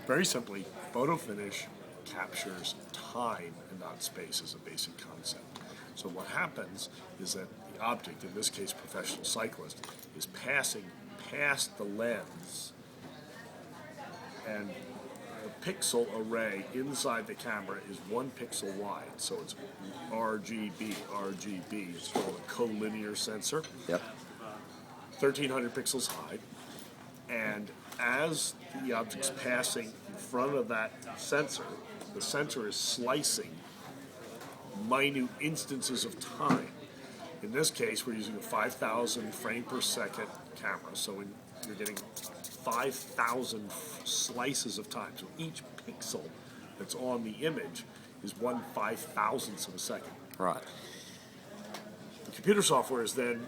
Very simply, photo finish captures time and not space as a basic concept. So what happens is that the object, in this case professional cyclist, is passing past the lens, and the pixel array inside the camera is 1 pixel wide. So it's RGB. RGB is called a collinear sensor. Yep. 1,300 pixels high. And as the object's passing in front of that sensor, the sensor is slicing minute instances of time. In this case, we're using a 5,000 frame per second camera, so you're getting 5,000 slices of time. So each pixel that's on the image is 1/5,000th of a second. Right. The computer software is then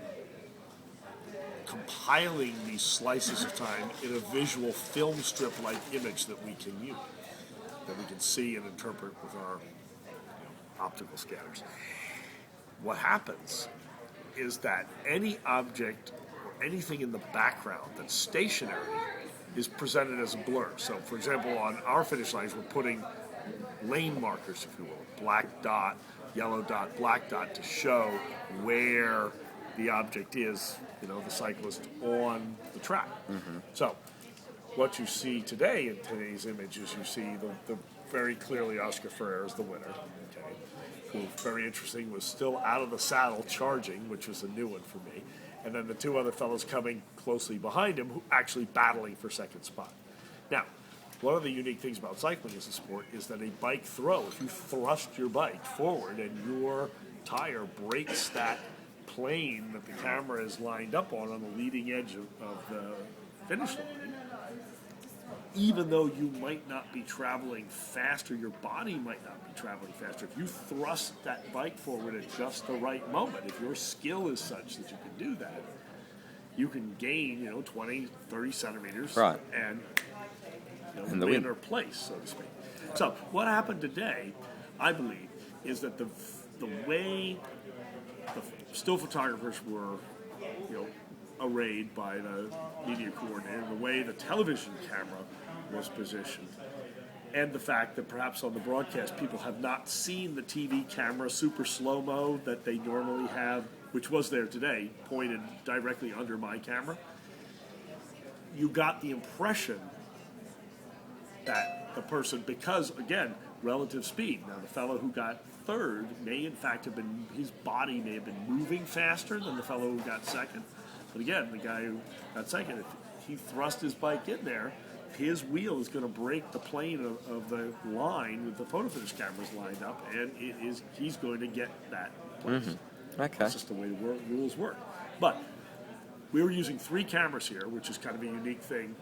compiling these slices of time in a visual film strip-like image that we can use, that we can see and interpret with our optical scanners. What happens is that any object or anything in the background that's stationary is presented as a blur. So, for example, on our finish lines, we're putting lane markers, if you will, black dot, yellow dot, black dot, to show where the object is, the cyclist on the track. Mm-hmm. So, what you see today in today's image is you see the very clearly Oscar Freire is the winner, okay, who, very interesting, was still out of the saddle charging, which was a new one for me. And then the two other fellows coming closely behind him, who actually battling for second spot. Now, one of the unique things about cycling as a sport is that a bike throw, if you thrust your bike forward and your tire breaks that plane that the camera is lined up on the leading edge of the finish line, even though you might not be traveling faster, your body might not be traveling faster. If you thrust that bike forward at just the right moment, if your skill is such that you can do that, you can gain, 20, 30 centimeters, right, and the win or place, so to speak. So what happened today, I believe, is that the way the still photographers were, arrayed by the media coordinator, the way the television camera was positioned, and the fact that perhaps on the broadcast people have not seen the TV camera super slow-mo that they normally have, which was there today, pointed directly under my camera. You got the impression that the person, because, again, relative speed. Now, the fellow who got third may, in fact, have been, his body may have been moving faster than the fellow who got second. But again, the guy who got second, if he thrust his bike in there, his wheel is going to break the plane of the line with the photo finish cameras lined up, and he's going to get that place. Mm-hmm. Okay. That's just the way the rules work. But we were using 3 cameras here, which is kind of a unique thing.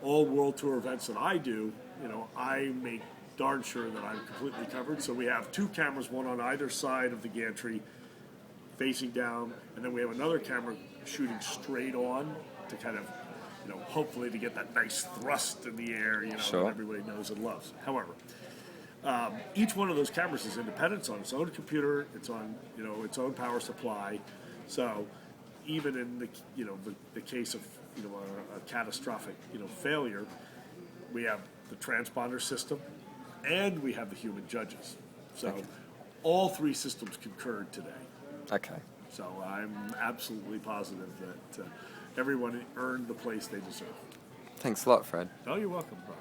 All World Tour events that I do, I make darn sure that I'm completely covered. So we have 2 cameras, one on either side of the gantry, facing down, and then we have another camera shooting straight on to kind of, hopefully to get that nice thrust in the air, sure, that everybody knows and loves. However, each one of those cameras is independent. It's on its own computer. It's on, its own power supply. So even in the case of, a catastrophic, failure, we have the transponder system and we have the human judges. So all 3 systems concurred today. Okay. So I'm absolutely positive that everyone earned the place they deserve. Thanks a lot, Fred. Oh, you're welcome, bro.